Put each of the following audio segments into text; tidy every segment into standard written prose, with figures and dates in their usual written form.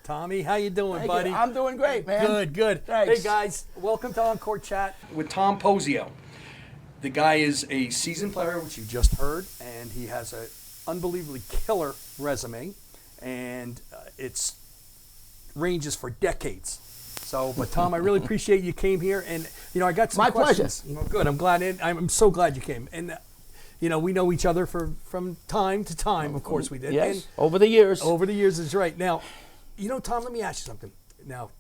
Tommy, how you doing, Thank buddy? you. I'm doing great, man. Good, good. Thanks. Hey, guys, welcome to Encore Chat with Tom Posio. The guy is a seasoned player, which you just heard, and he has an unbelievably killer resume, and it's ranges for decades. So, but Tom, I really appreciate you came here, and I got some questions. My pleasure. Well, good. I'm glad. I'm so glad you came, and we know each other from time to time. Of course, we did. Yes, And over the years. over the years is right. Now, Tom, let me ask you something. Now,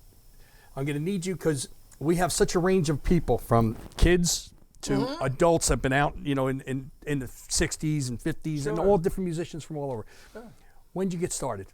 I'm going to need you because we have such a range of people, from kids to adults that have been out, in the 60s and 50s, and all different musicians from all over. Sure. When did you get started?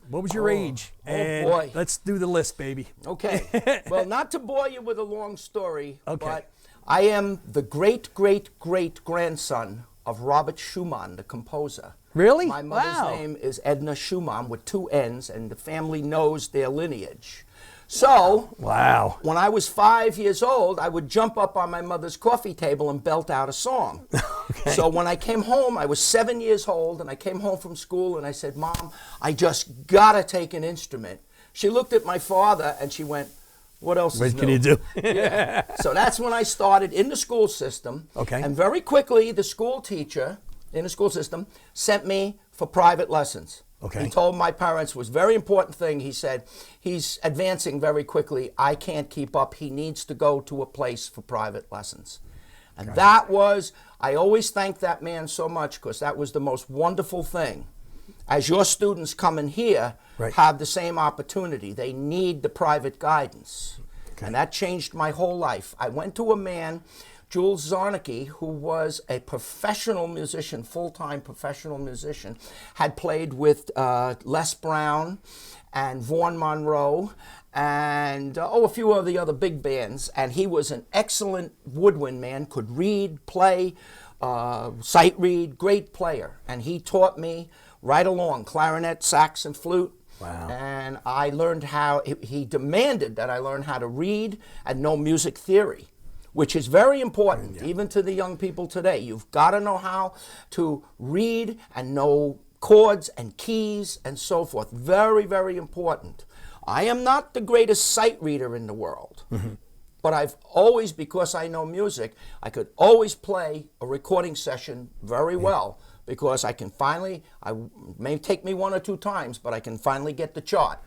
What was your age? And boy. Let's do the list, baby. Okay. Well, not to bore you with a long story, Okay. but I am the great-great-great-grandson of Robert Schumann, the composer. Really? My mother's Wow. name is Edna Schumann with 2 N's, and the family knows their lineage. So, Wow. when I was 5 years old, I would jump up on my mother's coffee table and belt out a song. Okay. So when I came home, I was 7 years old, and I came home from school, and I said, Mom, I just gotta take an instrument. She looked at my father, and she went, what else is What new? can you do? Yeah. So that's when I started in the school system. Okay. And very quickly, the school teacher in the school system sent me for private lessons. Okay. He told my parents, it was a very important thing. He said, he's advancing very quickly. I can't keep up. He needs to go to a place for private lessons. And that was, I always thank that man so much, because that was the most wonderful thing. As your students come in here, Right. have the same opportunity. They need the private guidance. Okay. And that changed my whole life. I went to a man, Jules Zarnicki, who was a professional musician, full-time professional musician, had played with Les Brown and Vaughn Monroe and a few of the other big bands. And he was an excellent woodwind man, could read, play, sight read, great player. And he taught me right along clarinet, sax, and flute. Wow. And I learned how, he demanded that I learn how to read and know music theory, which is very important, even to the young people today. You've got to know how to read and know chords and keys and so forth. Very, very important. I am not the greatest sight reader in the world, but I've always, because I know music, I could always play a recording session very well, because I can finally, may take me 1 or 2 times, but I can finally get the chart.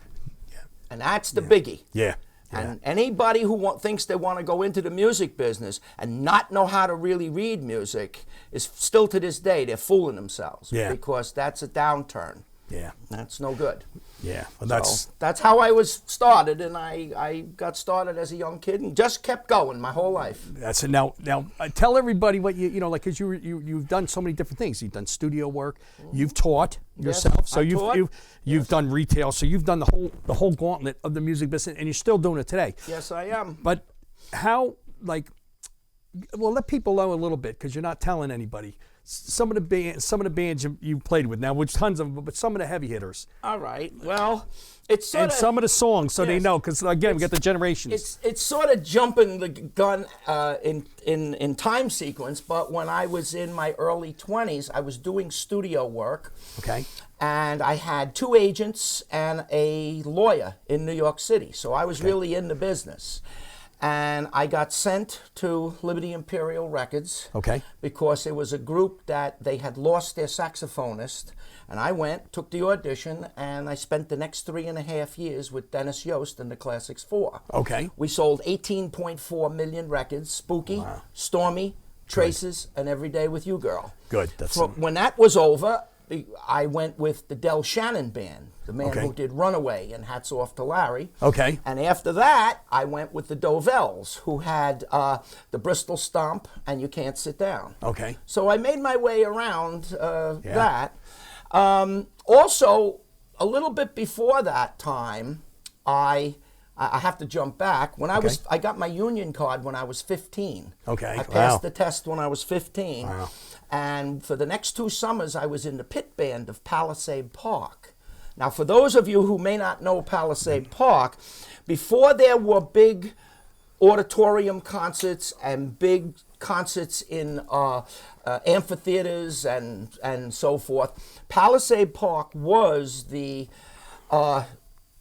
Yeah. And that's the biggie. Yeah. And anybody who thinks they want to go into the music business and not know how to really read music is still to this day, they're fooling themselves. Yeah. Because that's a downturn. Yeah. That's no good. Yeah. Well, So that's how I was started, and I got started as a young kid and just kept going my whole life. That's it. Now, tell everybody what because you've done so many different things. You've done studio work, you've taught yourself, so I taught. you've done retail, so you've done the whole gauntlet of the music business, and you're still doing it today. Yes, I am. But how, let people know a little bit, because you're not telling anybody. Some of the bands you played with now, which tons of them, but some of the heavy hitters. All right. Well, it's sort And of some of the songs, so they yes. know, because again, we got the generations. It's sort of jumping the gun in time sequence, but when I was in my early 20s, I was doing studio work. Okay. And I had 2 agents and a lawyer in New York City, so I was really in the business. And I got sent to Liberty Imperial Records, Okay. because it was a group that they had lost their saxophonist. And I went, took the audition, and I spent the next 3.5 years with Dennis Yost and the Classics 4. Okay. We sold 18.4 million records, Spooky, Stormy, Traces, and Every Day With You Girl. Good. That's When that was over, I went with the Del Shannon Band, the man Okay. who did Runaway and Hats Off to Larry. Okay. And after that, I went with the Dovells, who had the Bristol Stomp and You Can't Sit Down. Okay. So I made my way around that. Also, a little bit before that time, I have to jump back. When I got my union card when I was 15. Okay. I passed the test when I was 15. Wow. And for the next 2 summers, I was in the pit band of Palisade Park. Now, for those of you who may not know Palisade Park, before there were big auditorium concerts and big concerts in amphitheaters and so forth, Palisade Park was the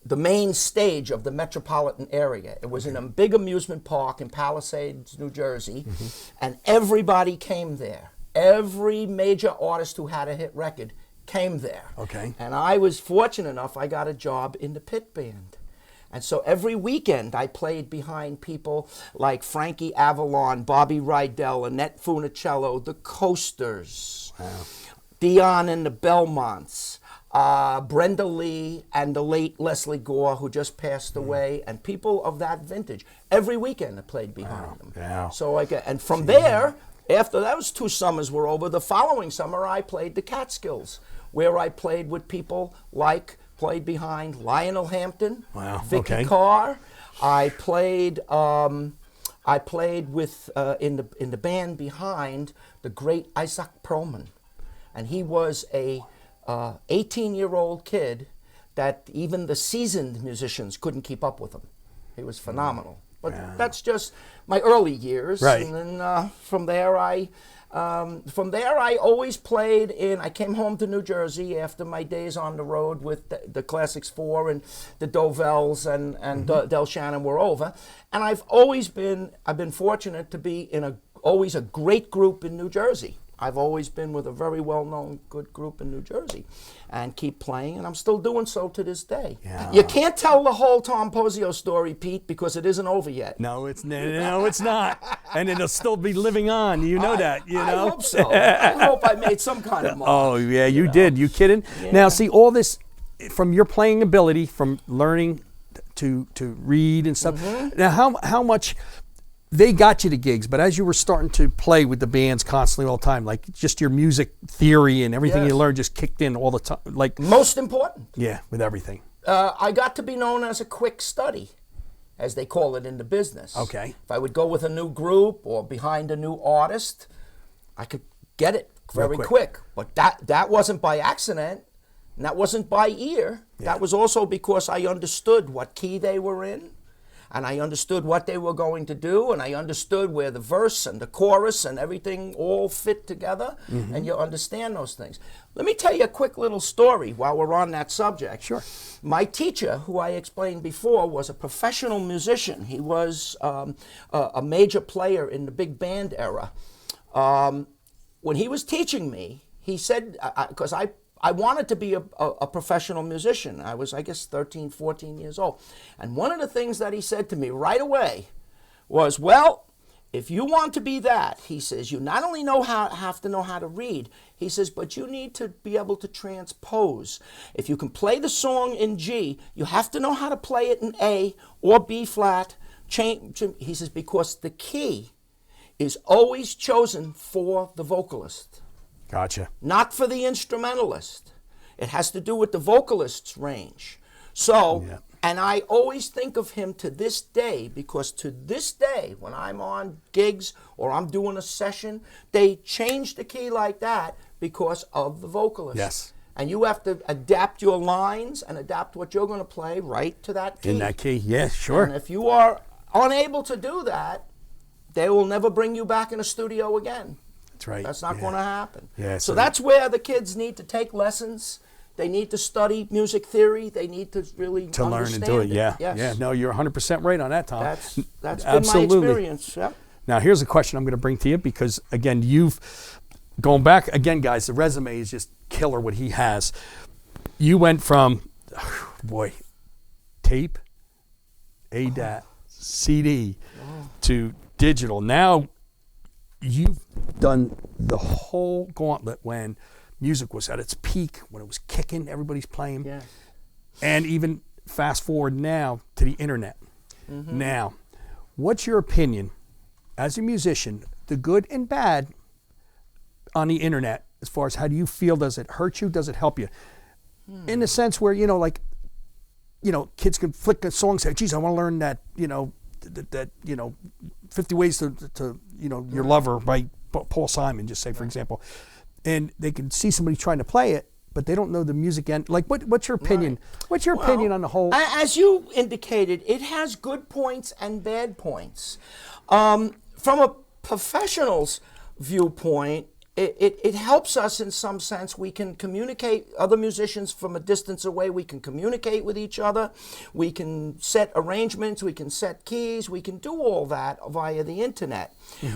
the main stage of the metropolitan area. It was in a big amusement park in Palisades, New Jersey, and everybody came there. Every major artist who had a hit record came there. Okay. And I was fortunate enough, I got a job in the pit band. And so every weekend I played behind people like Frankie Avalon, Bobby Rydell, Annette Funicello, the Coasters, Dion and the Belmonts, Brenda Lee, and the late Leslie Gore, who just passed away, and people of that vintage. Every weekend I played behind them. Wow. So and from there, after those 2 summers were over, the following summer I played the Catskills, where I played with people like, played behind Lionel Hampton, Vicky Carr. I played with in the band behind the great Isaac Perlman, and he was a 18-year-old kid that even the seasoned musicians couldn't keep up with him. He was phenomenal. But that's just my early years, right. And then from there I always played in. I came home to New Jersey after my days on the road with the Classics 4 and the Dovells and Del Shannon were over, and I've been fortunate to be in always a great group in New Jersey. I've always been with a very well-known good group in New Jersey and keep playing, and I'm still doing so to this day. Yeah. You can't tell the whole Tom Posio story, Pete, because it isn't over yet. No, it's not. And it'll still be living on. You know that, you know? I hope so. I hope I made some kind of mark. Oh, yeah, you did. You kidding? Yeah. Now, see, all this, from your playing ability, from learning to read and stuff, now how much... They got you to gigs, but as you were starting to play with the bands constantly all the time, like just your music theory and everything you learned just kicked in all the time. Like most important. Yeah, with everything. I got to be known as a quick study, as they call it in the business. Okay. If I would go with a new group or behind a new artist, I could get it very quick. But that wasn't by accident, and that wasn't by ear. Yeah. That was also because I understood what key they were in. And I understood what they were going to do, and I understood where the verse and the chorus and everything all fit together, and you understand those things. Let me tell you a quick little story while we're on that subject. Sure. My teacher, who I explained before, was a professional musician. He was a major player in the big band era. When he was teaching me, he said, because I wanted to be a professional musician. I was, I guess, 13, 14 years old. And one of the things that he said to me right away was, well, if you want to be that, he says, you not only have to know how to read, he says, but you need to be able to transpose. If you can play the song in G, you have to know how to play it in A or B flat. He says, because the key is always chosen for the vocalist. Gotcha. Not for the instrumentalist. It has to do with the vocalist's range. So, and I always think of him to this day, because to this day, when I'm on gigs or I'm doing a session, they change the key like that because of the vocalist. Yes. And you have to adapt your lines and adapt what you're going to play right to that key. In that key, yeah, sure. And if you are unable to do that, they will never bring you back in a studio again. That's right. That's not going to happen. Yeah, so that's where the kids need to take lessons. They need to study music theory. They need to really to learn and do it. Yeah. Yes. Yeah. No, you're 100% right on that, Tom. That's been my experience. Yep. Now, here's a question I'm going to bring to you because, again, you've going back again, guys. The resume is just killer. What he has. You went from, tape, ADAT, CD, to digital. Now, you've done the whole gauntlet when music was at its peak, when it was kicking, everybody's playing. Yeah. And even fast forward now to the internet. Now, what's your opinion as a musician, the good and bad on the internet, as far as how do you feel? Does it hurt you? Does it help you? In the sense where, kids can flick a song and say, geez, I want to learn that, 50 Ways to Your Lover by Paul Simon, just say, for example. And they can see somebody trying to play it, but they don't know the music end. Like, what's your opinion? Right. What's your opinion on the whole? As you indicated, it has good points and bad points. From a professional's viewpoint, it helps us in some sense. We can communicate, other musicians from a distance away, we can communicate with each other. We can set arrangements, we can set keys, we can do all that via the internet.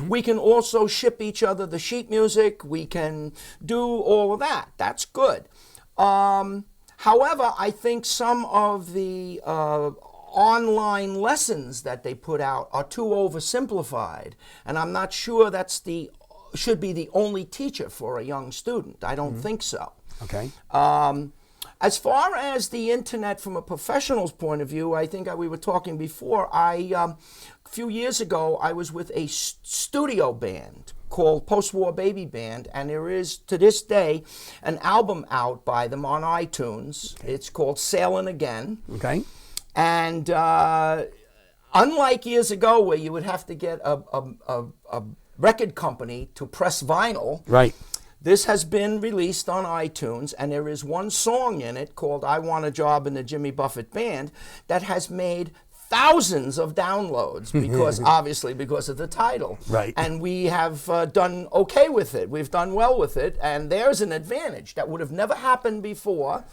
We can also ship each other the sheet music, we can do all of that. That's good. However, I think some of the online lessons that they put out are too oversimplified, and I'm not sure that's should be the only teacher for a young student. I don't think so. Okay. As far as the internet from a professional's point of view, I think we were talking before, a few years ago I was with a studio band called Post-War Baby Band, and there is, to this day, an album out by them on iTunes. Okay. It's called Sailin' Again. Okay. And unlike years ago where you would have to get a record company to press vinyl, right, this has been released on iTunes, and there is one song in it called I Want a Job in the Jimmy Buffett Band that has made thousands of downloads because obviously because of the title. Right. And we have done okay with it. We've done well with it, and there's an advantage that would have never happened before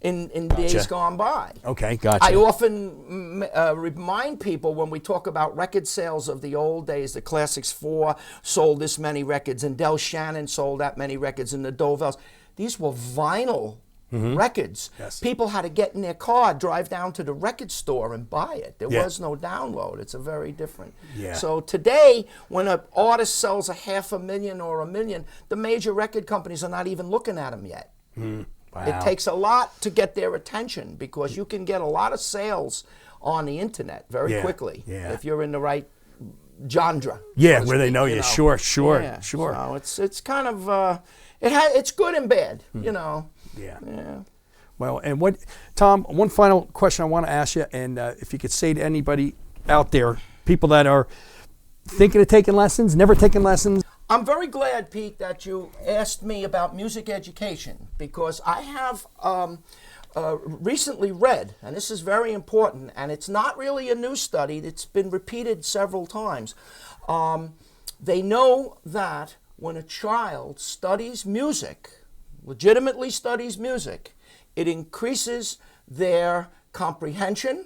in days gone by. Okay, gotcha. I often remind people when we talk about record sales of the old days, the Classics 4 sold this many records, and Del Shannon sold that many records, and the Dovells. These were vinyl records. Yes. People had to get in their car, drive down to the record store and buy it. There was no download. It's a very different. Yeah. So today, when an artist sells 500,000 or 1 million, the major record companies are not even looking at them yet. Wow. It takes a lot to get their attention because you can get a lot of sales on the internet very quickly if you're in the right genre. Yeah, where they know you. Sure. So it's kind of it's good and bad, you know. Yeah. Well, and Tom, one final question I want to ask you, and if you could say to anybody out there, people that are thinking of taking lessons, never taking lessons. I'm very glad, Pete, that you asked me about music education because I have recently read, and this is very important, and it's not really a new study, it's been repeated several times. They know that when a child studies music, legitimately studies music, it increases their comprehension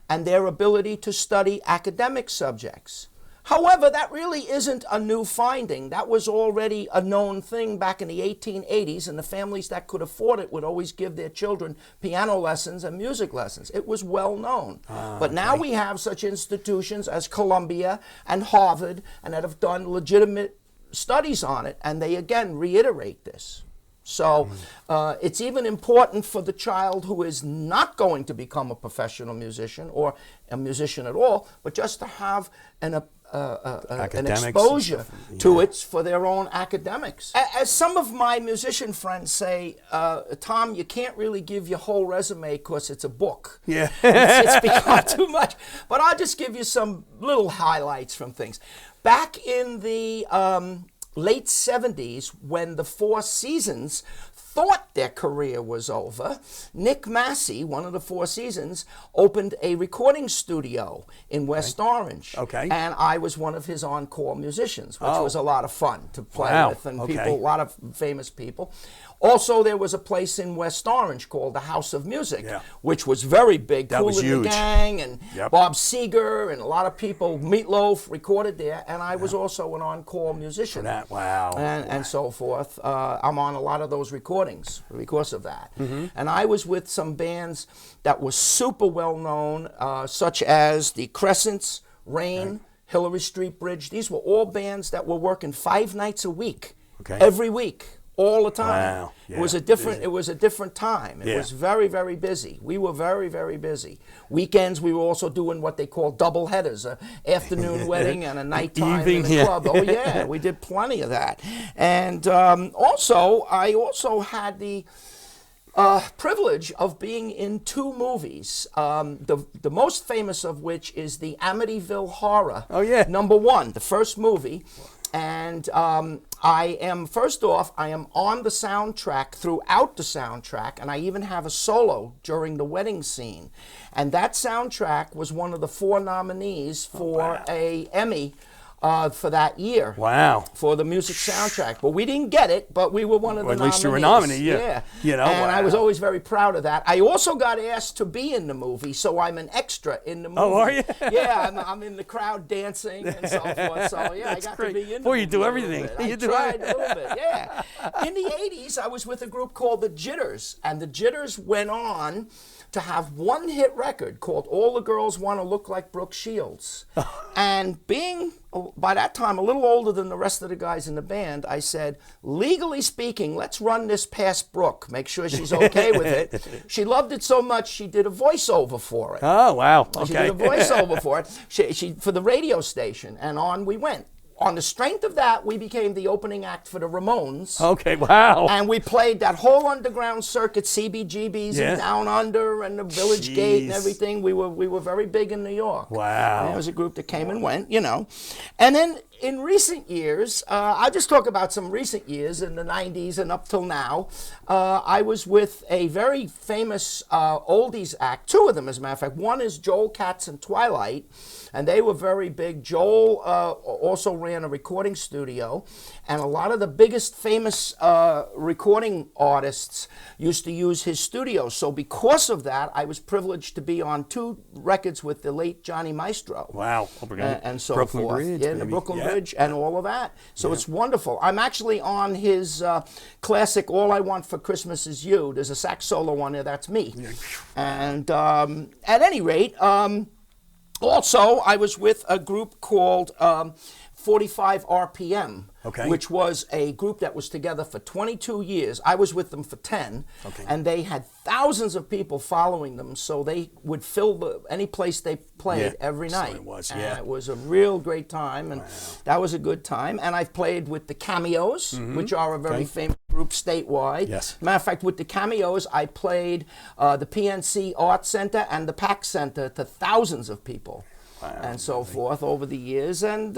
and their ability to study academic subjects. However, that really isn't a new finding. That was already a known thing back in the 1880s, and the families that could afford it would always give their children piano lessons and music lessons. It was well known. But now we have such institutions as Columbia and Harvard and that have done legitimate studies on it, and they again reiterate this. So it's even important for the child who is not going to become a professional musician or a musician at all, but just to have an exposure to it for their own academics. As some of my musician friends say, Tom, you can't really give your whole resume because it's a book. Yeah. It's become too much. But I'll just give you some little highlights from things. Back in the late 70s, when the Four Seasons thought their career was over, Nick Massey, one of the Four Seasons, opened a recording studio in West Orange. Okay. And I was one of his encore musicians, which was a lot of fun to play with, and a lot of famous people. Also, there was a place in West Orange called the House of Music, which was very big. That was huge. The Gang and Bob Seger and a lot of people, Meatloaf, recorded there. And I was also an encore musician. And so forth. I'm on a lot of those recordings because of that. And I was with some bands that were super well known, such as the Crescents, Rain, Hillary Street Bridge. These were all bands that were working 5 nights a week, every week. All the time. Wow. Yeah. It was a different time. It was very, very busy. We were very, very busy. Weekends we were also doing what they call double headers, an afternoon wedding and a nighttime in the club. Oh yeah, we did plenty of that. And I also had the privilege of being in 2 movies. The most famous of which is the Amityville Horror. Oh yeah. #1, the first movie. And I am on the soundtrack, throughout the soundtrack, and I even have a solo during the wedding scene. And that soundtrack was one of the 4 nominees for a Emmy for that year. Wow. For the music soundtrack. But we didn't get it, but we were one of the Well, at nominees. least you were nominated, yeah. You know, and I was wow. always very proud of that. I also got asked to be in the movie, so I'm an extra in the movie. Oh, are you? Yeah, I'm in the crowd dancing and so forth. So yeah, That's I got great. to be in the Boy, movie. you do a everything. little bit. You I do tried a little bit, yeah. In the 80s, I was with a group called the Jitters, and the Jitters went on to have one hit record called All the Girls Want to Look Like Brooke Shields. And being, by that time, a little older than the rest of the guys in the band, I said, legally speaking, let's run this past Brooke, make sure she's okay with it. She loved it so much, she did a voiceover for it. Oh, wow. Okay. She did a voiceover for it, she for the radio station, and on we went. On the strength of that, we became the opening act for the Ramones. Okay, wow. And we played that whole underground circuit, CBGB's Yeah. and Down Under and the Village Gate and Jeez. everything. We were very big in New York. Wow. And it was a group that came and went, you know. And then in recent years, I'll just talk about some recent years in the 90s and up till now. I was with a very famous oldies act, two of them as a matter of fact. One is Joel Katz and Twilight, and they were very big. Joel also ran a recording studio, and a lot of the biggest famous recording artists used to use his studio. So because of that, I was privileged to be on two records with the late Johnny Maestro. Wow. And so Brooklyn forth. Bridge, yeah, the baby. Brooklyn Yeah. Bridge and all of that. So it's wonderful. I'm actually on his classic All I Want for Christmas Is You. There's a sax solo on there, that's me. And at any rate, also I was with a group called 45 RPM, Okay. which was a group that was together for 22 years. I was with them for 10, Okay. and they had thousands of people following them, so they would fill any place they played Yeah, every so night. it was, And yeah. it was a real great time, and that was a good time. And I've played with the Cameos, which are a very famous group statewide. Yes. Matter of fact, with the Cameos, I played the PNC Art Center and the PAC Center to thousands of people. And so forth over the years. And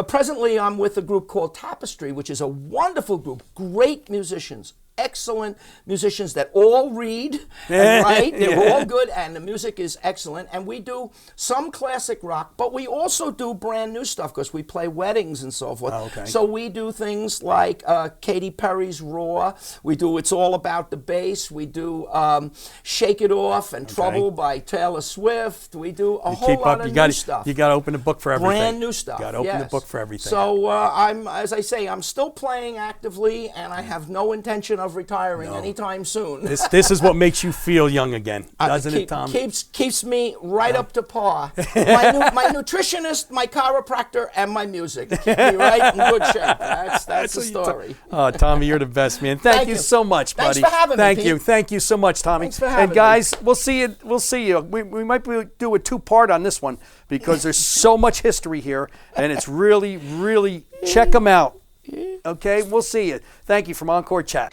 presently I'm with a group called Tapestry, which is a wonderful group, great musicians, excellent musicians that all read and write. They're all good, and the music is excellent. And we do some classic rock, but we also do brand new stuff because we play weddings and so forth. Oh, okay. So we do things like Katy Perry's Raw. We do It's All About the Bass. We do Shake It Off and Trouble by Taylor Swift. We do a whole lot of new stuff. You got to open the book for everything. Brand new stuff. Got to open the yes. book for everything. So I'm, as I say, I'm still playing actively, and I have no intention of retiring anytime soon. This is what makes you feel young again, doesn't it, Tom? Keeps me right up to par. My nutritionist, my chiropractor, and my music keep me right in good shape. That's the what you story. Oh, Tommy, you're the best, man. Thank you so much, Thanks buddy. for having me, Thank Pete. you. Thank you so much, Tommy. Thanks for having and guys, we'll see you. We'll see you. We might do a two-part on this one because there's so much history here, and it's really, really check them out. Okay, we'll see you. Thank you from Encore Chat.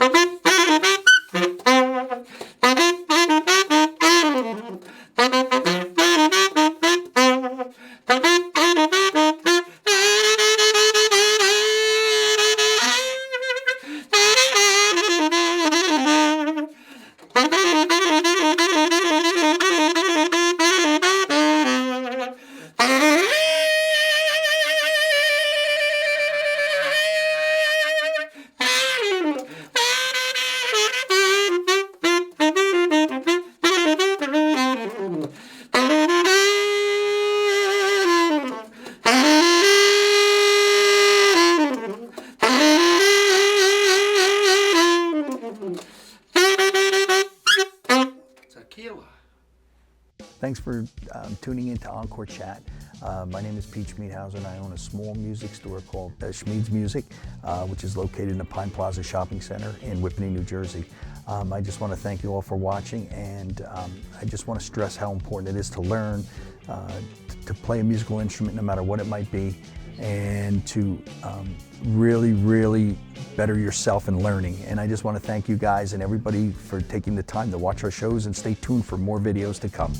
Thanks for tuning in to Encore Chat. My name is Pete Schmeedhauser, and I own a small music store called Schmeeds Music, which is located in the Pine Plaza Shopping Center in Whippany, New Jersey. I just want to thank you all for watching, and I just want to stress how important it is to learn to play a musical instrument, no matter what it might be, and to really, really better yourself in learning. And I just want to thank you guys and everybody for taking the time to watch our shows, and stay tuned for more videos to come.